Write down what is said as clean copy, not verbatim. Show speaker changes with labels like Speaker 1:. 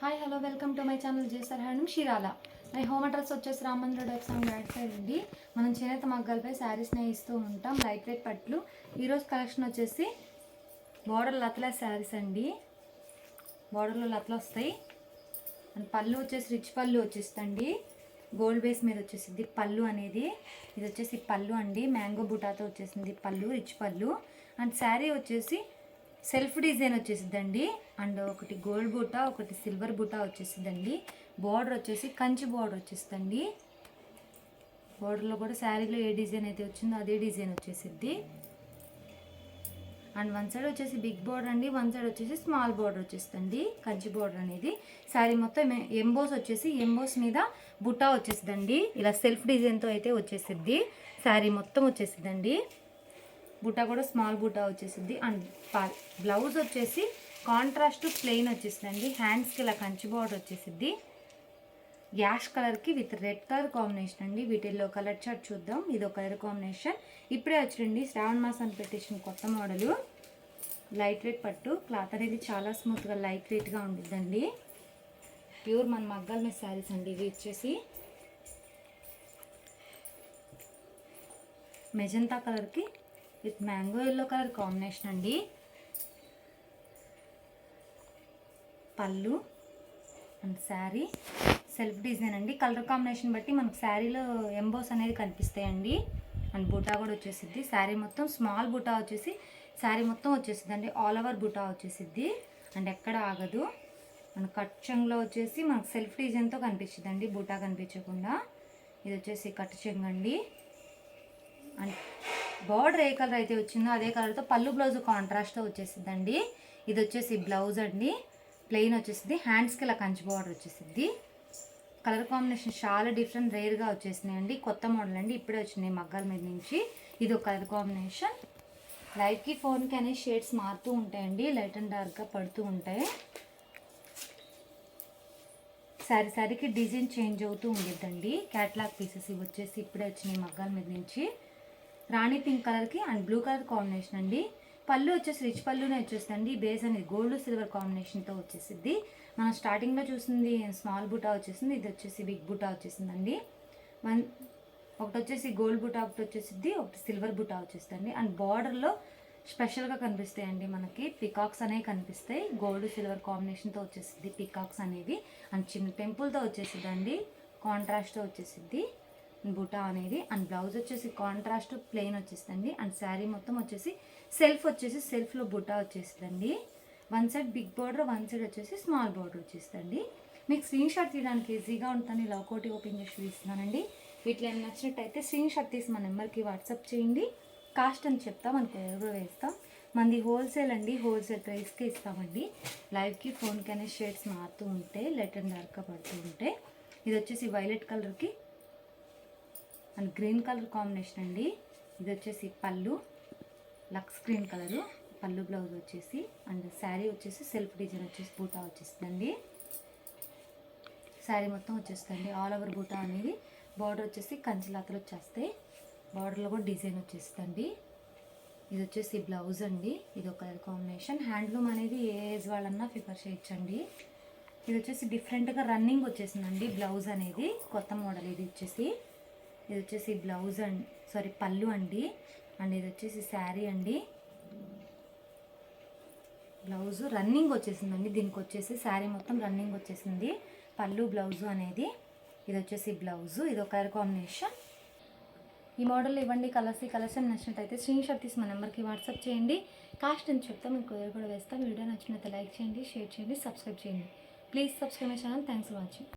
Speaker 1: Hi hello welcome to my channel జేసర్ హ్యాండ్ షీరాల. మై హోమ్ అడ్రస్ వచ్చేసి రామంద్ర డైక్సాంగ్ బ్యాక్ సైడ్ అండి. మనం చేనేత మగ్గాలపై శారీస్ని ఇస్తూ ఉంటాం, లైట్ వెయిట్ పట్లు. ఈరోజు కలెక్షన్ వచ్చేసి బార్డర్ లతల శారీస్ అండి. బార్డర్లో లతలు వస్తాయి అండ్ పళ్ళు వచ్చేసి రిచ్ పళ్ళు వచ్చేస్తుంది. గోల్డ్ బేస్ మీద వచ్చేసింది పళ్ళు అనేది. ఇది వచ్చేసి పళ్ళు అండి, మ్యాంగో బుటాతో వచ్చేసింది పళ్ళు, రిచ్ పళ్ళు. అండ్ శారీ వచ్చేసి సెల్ఫ్ డిజైన్ వచ్చేసిద్దండి. అండ్ ఒకటి గోల్డ్ బూటా, ఒకటి సిల్వర్ బూటా వచ్చేసిద్దండి. బార్డర్ వచ్చేసి కంచి బార్డర్ వచ్చేస్తుందండి. బార్డర్లో కూడా శారీలో ఏ డిజైన్ అయితే వచ్చిందో అదే డిజైన్ వచ్చేసిద్ది. అండ్ వన్ సైడ్ వచ్చేసి బిగ్ బార్డర్ అండి, వన్ సైడ్ వచ్చేసి స్మాల్ బార్డర్ వచ్చేస్తుంది. కంచి బార్డర్ అనేది శారీ మొత్తం ఎంబోస్ వచ్చేసి ఎంబోస్ మీద బుటా వచ్చేసిద్దండి. ఇలా సెల్ఫ్ డిజైన్తో అయితే వచ్చేసిద్ది. శారీ మొత్తం వచ్చేసిద్దండి. బుటా కూడా స్మాల్ బుటా వచ్చేసింది. అండ్ బ్లౌజ్ వచ్చేసి కాంట్రాస్ట్ ప్లెయిన్ వచ్చేసిందండి. హ్యాండ్స్కి ఇలా కంచి బార్డర్ వచ్చేసింది. యాష్ కలర్కి విత్ రెడ్ కలర్ కాంబినేషన్ అండి. వీటిల్లో కలర్ చార్ట్ చూద్దాం. ఇది ఒక కలర్ కాంబినేషన్. ఇప్పుడే వచ్చింది శ్రావణ మాసం పెట్టేసిన కొత్త మోడలు. లైట్ వెయిట్ పట్టు క్లాత్ అనేది చాలా స్మూత్గా లైట్ వెయిట్గా ఉండిద్దండి. ప్యూర్ మన మగ్గాల మీద శారీస్ అండి. ఇవి వచ్చేసి మెజంతా కలర్కి with mango yellow colour combination అండి. పళ్ళు అండ్ శారీ సెల్ఫ్ డిజైన్ అండి. కలర్ కాంబినేషన్ బట్టి మనకు శారీలో ఎంబోస్ అనేది కనిపిస్తాయండి. అండ్ బూటా కూడా వచ్చేసిద్ది. శారీ మొత్తం స్మాల్ బూటా వచ్చేసి శారీ మొత్తం వచ్చేసిద్ది అండి. ఆల్ ఓవర్ బూటా వచ్చేసిద్ది అండ్ ఎక్కడ ఆగదు. మన కట్ చెంగులో వచ్చేసి మనకు సెల్ఫ్ డిజైన్తో కనిపించింది అండి, బూటా కనిపించకుండా. ఇది వచ్చేసి కట్ చెంగు అండి. అండ్ బార్డర్ ఏ కలర్ అయితే వచ్చిందో అదే కలర్తో పళ్ళు బ్లౌజ్ కాంట్రాస్ట్తో వచ్చేసిద్దండి. ఇది వచ్చేసి బ్లౌజ్ అండి, ప్లెయిన్ వచ్చేసింది. హ్యాండ్స్కి ఇలా కంచి బార్డర్ వచ్చేసిద్ది. కలర్ కాంబినేషన్ చాలా డిఫరెంట్ రేర్గా వచ్చేసినాయండి. కొత్త మోడల్ అండి, ఇప్పుడే వచ్చినాయి మగ్గాల మీద నుంచి. ఇది ఒక కలర్ కాంబినేషన్. లైట్కి ఫోన్కి అనే షేడ్స్ మారుతూ ఉంటాయండి, లైట్ అండ్ డార్క్గా పడుతూ ఉంటాయి. శారీకి డిజైన్ చేంజ్ అవుతూ ఉండిద్దండి. క్యాట్లాగ్ పీసెస్ ఇవి వచ్చేసి ఇప్పుడే వచ్చినాయి మగ్గాల మీద నుంచి. రాణి పింక్ కలర్కి అండ్ బ్లూ కలర్ కాంబినేషన్ అండి. పళ్ళు వచ్చేసి రిచ్ పళ్ళునే వచ్చేస్తుంది. బేస్ అనేది గోల్డ్ సిల్వర్ కాంబినేషన్తో వచ్చేసిద్ది. మనం స్టార్టింగ్లో చూసింది స్మాల్ బూటా వచ్చేసింది, ఇది వచ్చేసి బిగ్ బూటా వచ్చేసిందండి. ఒకటి వచ్చేసి గోల్డ్ బూటా, ఒకటి వచ్చేసిద్ది, ఒకటి సిల్వర్ బూటా వచ్చేస్తుంది. అండ్ బార్డర్లో స్పెషల్గా కనిపిస్తాయండి మనకి పికాక్స్ అనేవి కనిపిస్తాయి. గోల్డ్ సిల్వర్ కాంబినేషన్తో వచ్చేసిద్ది పికాక్స్ అనేవి. అండ్ చిన్న టెంపుల్తో వచ్చేసిద్దండి, కాంట్రాస్ట్తో వచ్చేసిద్ది బుటా అనేది. అండ్ బ్లౌజ్ వచ్చేసి కాంట్రాస్ట్ ప్లెయిన్ వచ్చేసిందండి. అండ్ శారీ మొత్తం వచ్చేసి సెల్ఫ్లో బుటా వచ్చేసిందండి. One side big border, one side వచ్చేసి స్మాల్ బార్డర్ వచ్చేసిందండి. మీకు స్క్రీన్ షాట్ తీయడానికి ఈజీగా ఉంటుందని ఇలా ఒకటి ఓపెన్ చేసి చూపిస్తున్నానండి. వీటిలో ఏమైనా నచ్చినట్టయితే స్క్రీన్ షాట్ తీసి మన నెంబర్కి వాట్సాప్ చేయండి. కాస్ట్ అని చెప్తాం, మనకు ఎవరో వేస్తాం. మనది హోల్సేల్ అండి, హోల్సేల్ ప్రైస్కి ఇస్తామండి. లైవ్కి ఫోన్కి అనే షేడ్స్ మారుతూ ఉంటాయి, లైట్ అండ్ డార్క్గా పడుతూ ఉంటాయి. ఇది వచ్చేసి వైలెట్ కలర్కి అండ్ గ్రీన్ కలర్ కాంబినేషన్ అండి. ఇది వచ్చేసి పళ్ళు లక్స్ గ్రీన్ కలరు, పళ్ళు బ్లౌజ్ వచ్చేసి. అండ్ శారీ వచ్చేసి సెల్ఫ్ డిజైన్ వచ్చేసి బూటా వచ్చేస్తుందండి. శారీ మొత్తం వచ్చేస్తుంది ఆల్ ఓవర్ బూటా అనేది. బార్డర్ వచ్చేసి కంచిలాతలు వచ్చేస్తాయి. బార్డర్లో కూడా డిజైన్ వచ్చేస్తుంది. ఇది వచ్చేసి బ్లౌజ్ అండి. ఇది ఒక కలర్ కాంబినేషన్. హ్యాండ్లూమ్ అనేది ఏ ఏజ్ వాళ్ళన్నా ప్రిఫర్ చేయొచ్చండి. ఇది వచ్చేసి డిఫరెంట్గా రన్నింగ్ వచ్చేసిందండి బ్లౌజ్ అనేది, కొత్త మోడల్. ఇది వచ్చేసి బ్లౌజ్ అండ్ పళ్ళు అండి. అండ్ ఇది వచ్చేసి శారీ అండి. బ్లౌజ్ రన్నింగ్ వచ్చేసిందండి. దీనికి వచ్చేసి శారీ మొత్తం రన్నింగ్ వచ్చేసింది, పళ్ళు బ్లౌజు అనేది. ఇది వచ్చేసి బ్లౌజు. ఇది ఒక కలర్ కాంబినేషన్. ఈ మోడల్ ఇవ్వండి. కలర్స్ నచ్చినట్టయితే స్క్రీన్ షాట్ తీసి మా నెంబర్కి వాట్సాప్ చేయండి. కాస్ట్ అని చెప్తాం, మీకు కుదిరి కూడా వేస్తాం. వీడియో నచ్చినట్లయితే లైక్ చేయండి, షేర్ చేయండి, సబ్స్క్రైబ్ చేయండి. Please subscribe my channel. Thanks for watching.